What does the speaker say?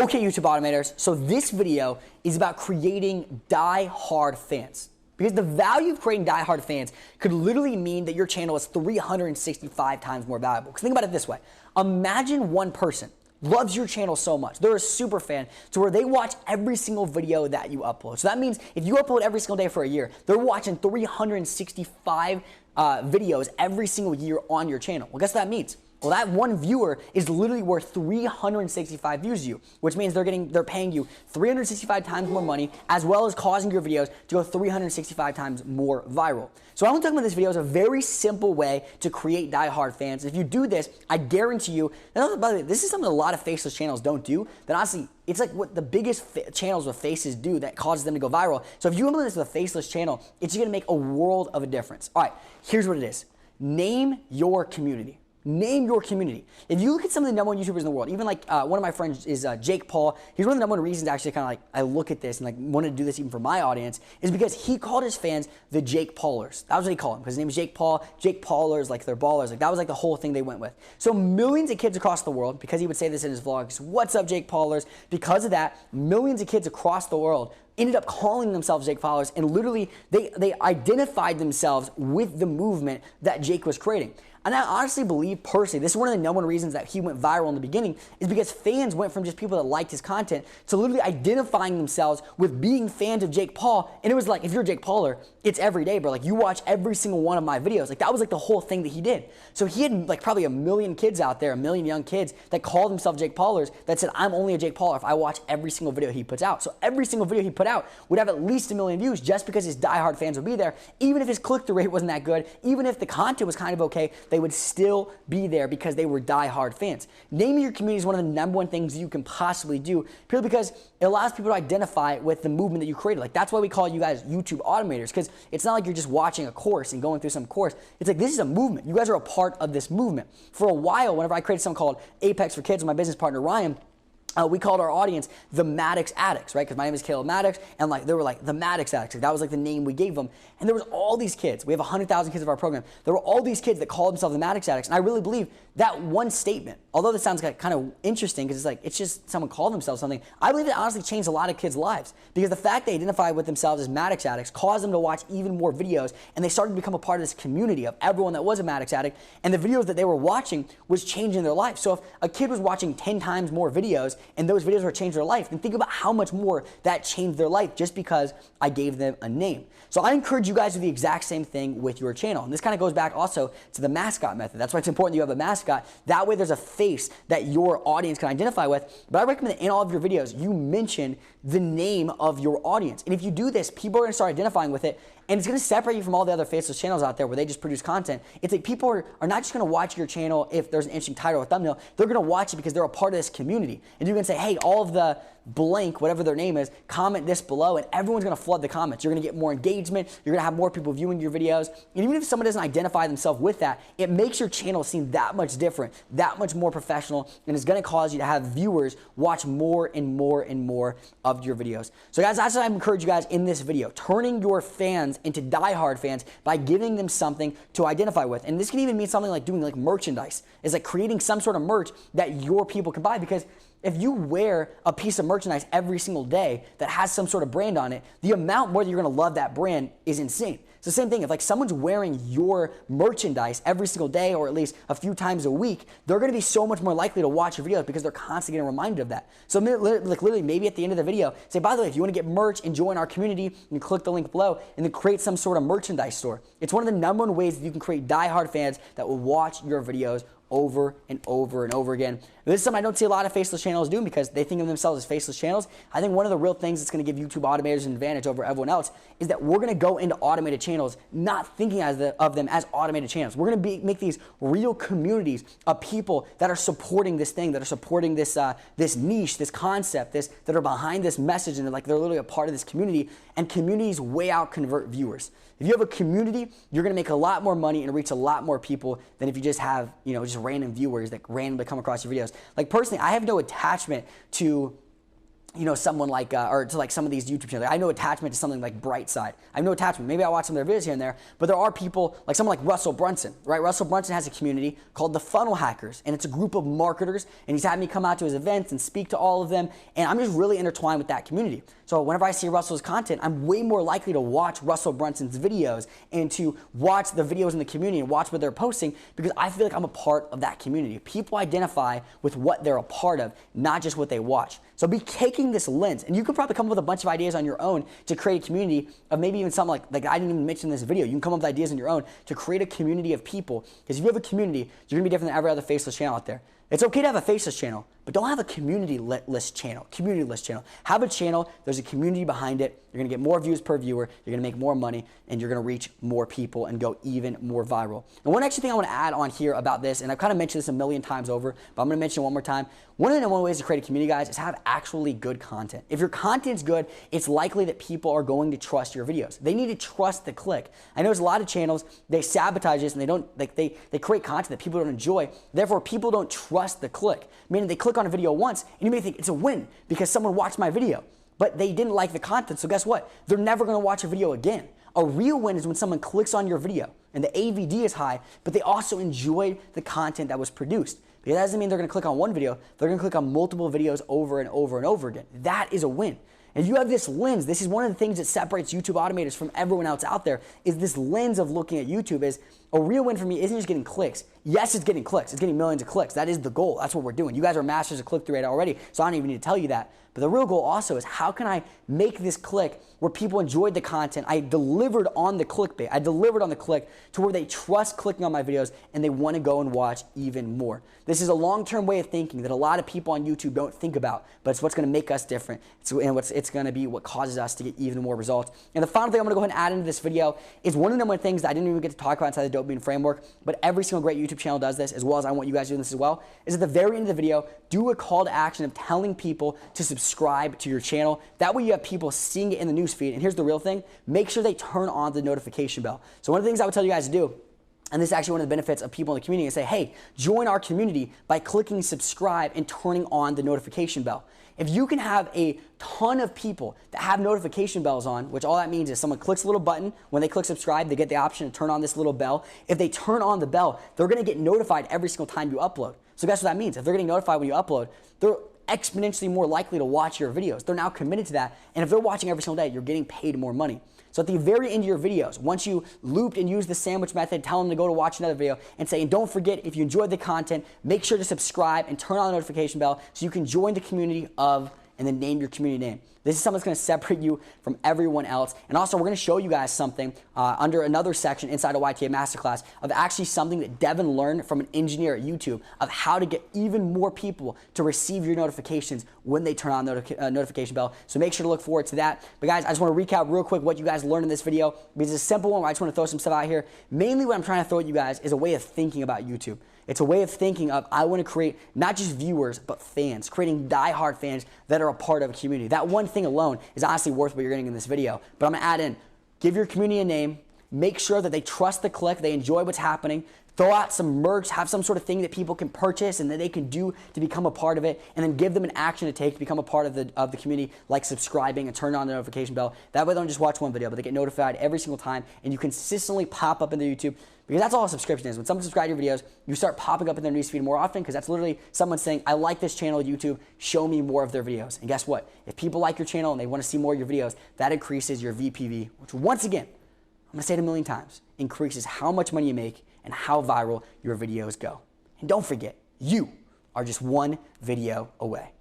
Okay, YouTube Automators, so this video is about creating die-hard fans. Because the value of creating die-hard fans could literally mean that your channel is 365 times more valuable. Because think about it this way. Imagine one person loves your channel so much. They're a super fan to where they watch every single video that you upload. So that means if you upload every single day for a year, they're watching 365 videos every single year on your channel. Well, guess what that means? Well, that one viewer is literally worth 365 views to you, which means they're paying you 365 times more money, as well as causing your videos to go 365 times more viral. So what I want to talk about this video is a very simple way to create die-hard fans. If you do this, I guarantee you, and by the way, this is something a lot of faceless channels don't do, that honestly, it's like what the biggest channels with faces do that causes them to go viral. So if you implement this with a faceless channel, it's going to make a world of a difference. All right, here's what it is. Name your community. Name your community. If you look at some of the #1 YouTubers in the world, even like one of my friends is Jake Paul. He's one of the #1 reasons actually kind of like I look at this and like wanted to do this even for my audience is because he called his fans the Jake Paulers. That was what he called them because his name is Jake Paul. Jake Paulers, like they're ballers. Like that was like the whole thing they went with. So millions of kids across the world, because he would say this in his vlogs, what's up Jake Paulers? Because of that, millions of kids across the world ended up calling themselves Jake Paulers, and literally they identified themselves with the movement that Jake was creating. And I honestly believe personally, this is one of the #1 reasons that he went viral in the beginning is because fans went from just people that liked his content to literally identifying themselves with being fans of Jake Paul. And it was like, if you're Jake Pauler, it's every day, bro. Like you watch every single one of my videos. Like that was like the whole thing that he did. So he had like probably 1 million kids out there, 1 million young kids that called themselves Jake Paulers that said, I'm only a Jake Pauler if I watch every single video he puts out. So every single video he put out would have at least 1 million views just because his diehard fans would be there. Even if his click-through rate wasn't that good, even if the content was kind of okay, they would still be there because they were die-hard fans. Naming your community is one of the #1 things you can possibly do, purely because it allows people to identify with the movement that you created. Like that's why we call you guys YouTube Automators, because it's not like you're just watching a course and going through some course. It's like this is a movement. You guys are a part of this movement. For a while, whenever I created something called Apex for Kids with my business partner Ryan, we called our audience the Maddox Addicts, right? Because my name is Caleb Maddox, and like they were like the Maddox Addicts. Like, that was like the name we gave them. And there was all these kids. We have 100,000 kids of our program. There were all these kids that called themselves the Maddox Addicts, and I really believe that one statement, although this sounds like kind of interesting because it's like it's just someone called themselves something, I believe it honestly changed a lot of kids' lives because the fact they identified with themselves as Maddox Addicts caused them to watch even more videos, and they started to become a part of this community of everyone that was a Maddox Addict, and the videos that they were watching was changing their life. So if a kid was watching 10 times more videos and those videos were changing their life, then think about how much more that changed their life just because I gave them a name. So I encourage you guys to do the exact same thing with your channel. And this kind of goes back also to the mascot method. That's why it's important you have a mascot. That way there's a face that your audience can identify with. But I recommend that in all of your videos, you mention the name of your audience. And if you do this, people are going to start identifying with it, and it's going to separate you from all the other faceless channels out there where they just produce content. It's like people are not just going to watch your channel if there's an interesting title or thumbnail. They're going to watch it because they're a part of this community. And you can say, hey, all of the blank, whatever their name is, comment this below, and everyone's going to flood the comments. You're going to get more engagement. You're going to have more people viewing your videos. And even if someone doesn't identify themselves with that, it makes your channel seem that much different, that much more professional, and it's going to cause you to have viewers watch more and more and more of your videos. So guys, that's what I encourage you guys in this video, turning your fans into die-hard fans by giving them something to identify with. And this can even mean something like doing like merchandise. It's like creating some sort of merch that your people can buy, because if you wear a piece of merchandise every single day that has some sort of brand on it, the amount more that you're going to love that brand is insane. It's the same thing. If like someone's wearing your merchandise every single day or at least a few times a week, they're going to be so much more likely to watch your videos because they're constantly getting reminded of that. So like literally maybe at the end of the video, say, by the way, if you want to get merch and join our community, you can click the link below and then create some sort of merchandise store. It's one of the #1 ways that you can create die-hard fans that will watch your videos over and over and over again. This is something I don't see a lot of faceless channels doing because they think of themselves as faceless channels. I think one of the real things that's going to give YouTube Automators an advantage over everyone else is that we're going to go into automated channels not thinking of them as automated channels. We're going to make these real communities of people that are supporting this thing, that are supporting this this niche, this concept, that are behind this message, and they're literally a part of this community. And communities way out convert viewers. If you have a community, you're going to make a lot more money and reach a lot more people than if you just have, just random viewers that randomly come across your videos. Like personally, I have no attachment to someone like, or to like some of these YouTube channels. I have no attachment to something like Brightside. I have no attachment. Maybe I watch some of their videos here and there, but there are people like someone like Russell Brunson, right? Russell Brunson has a community called the Funnel Hackers, and it's a group of marketers, and he's had me come out to his events and speak to all of them, and I'm just really intertwined with that community. So whenever I see Russell's content, I'm way more likely to watch Russell Brunson's videos and to watch the videos in the community and watch what they're posting because I feel like I'm a part of that community. People identify with what they're a part of, not just what they watch. So be taking this lens, and you could probably come up with a bunch of ideas on your own to create a community of maybe even something like I didn't even mention in this video. You can come up with ideas on your own to create a community of people, because if you have a community, you're gonna be different than every other faceless channel out there. It's okay to have a faceless channel, but don't have a community list channel. Have a channel, there's a community behind it. You're gonna get more views per viewer, you're gonna make more money, and you're gonna reach more people and go even more viral. And one extra thing I wanna add on here about this, and I've kind of mentioned this a million times over, but I'm gonna mention it one more time. One of the number one ways to create a community, guys, is have actually good content. If your content's good, it's likely that people are going to trust your videos. They need to trust the click. I know there's a lot of channels, they sabotage this and they create content that people don't enjoy. Therefore, people don't trust the click. Meaning they click on a video once and you may think it's a win because someone watched my video, but they didn't like the content. So guess what? They're never gonna watch a video again. A real win is when someone clicks on your video and the AVD is high, but they also enjoyed the content that was produced. Because that doesn't mean they're gonna click on one video, they're gonna click on multiple videos over and over and over again. That is a win. And if you have this lens, this is one of the things that separates YouTube automators from everyone else out there, is this lens of looking at YouTube is a real win for me isn't just getting clicks. Yes, it's getting clicks. It's getting millions of clicks. That is the goal. That's what we're doing. You guys are masters of click-through rate already, so I don't even need to tell you that. But the real goal also is how can I make this click where people enjoyed the content, I delivered on the clickbait, I delivered on the click to where they trust clicking on my videos and they want to go and watch even more. This is a long-term way of thinking that a lot of people on YouTube don't think about, but it's what's going to make us different. It's going to be what causes us to get even more results. And the final thing I'm going to go ahead and add into this video is one of the number one things that I didn't even get to talk about inside the Dopamine Framework, but every single great YouTube channel does this, as well as I want you guys doing this as well, is at the very end of the video, do a call to action of telling people to subscribe to your channel. That way you have people seeing it in the newsfeed. And here's the real thing, make sure they turn on the notification bell. So one of the things I would tell you guys to do, and this is actually one of the benefits of people in the community, is say, hey, join our community by clicking subscribe and turning on the notification bell. If you can have a ton of people that have notification bells on, which all that means is someone clicks a little button, when they click subscribe, they get the option to turn on this little bell. If they turn on the bell, they're gonna get notified every single time you upload. So guess what that means? If they're getting notified when you upload, they're exponentially more likely to watch your videos. They're now committed to that, and if they're watching every single day, you're getting paid more money. So at the very end of your videos, once you looped and used the sandwich method, tell them to go to watch another video and say, and don't forget, if you enjoyed the content, make sure to subscribe and turn on the notification bell so you can join the community of, and then name your community name. This is something that's going to separate you from everyone else. And also, we're going to show you guys something under another section inside of YTA Masterclass of actually something that Devin learned from an engineer at YouTube of how to get even more people to receive your notifications when they turn on the notification bell. So make sure to look forward to that. But guys, I just want to recap real quick what you guys learned in this video, because it's a simple one where I just want to throw some stuff out here. Mainly what I'm trying to throw at you guys is a way of thinking about YouTube. It's a way of thinking of, I want to create not just viewers, but fans, creating diehard fans that are a part of a community. That one thing alone is honestly worth what you're getting in this video. But I'm going to add in, give your community a name, make sure that they trust the click, they enjoy what's happening, throw out some merch, have some sort of thing that people can purchase and that they can do to become a part of it, and then give them an action to take to become a part of the community, like subscribing and turn on the notification bell. That way they don't just watch one video, but they get notified every single time, and you consistently pop up into YouTube, because that's all a subscription is. When someone subscribes to your videos, you start popping up in their newsfeed more often, because that's literally someone saying, I like this channel, YouTube, show me more of their videos. And guess what? If people like your channel and they want to see more of your videos, that increases your VPV, which once again, I'm gonna say it a million times, increases how much money you make and how viral your videos go. And don't forget, you are just one video away.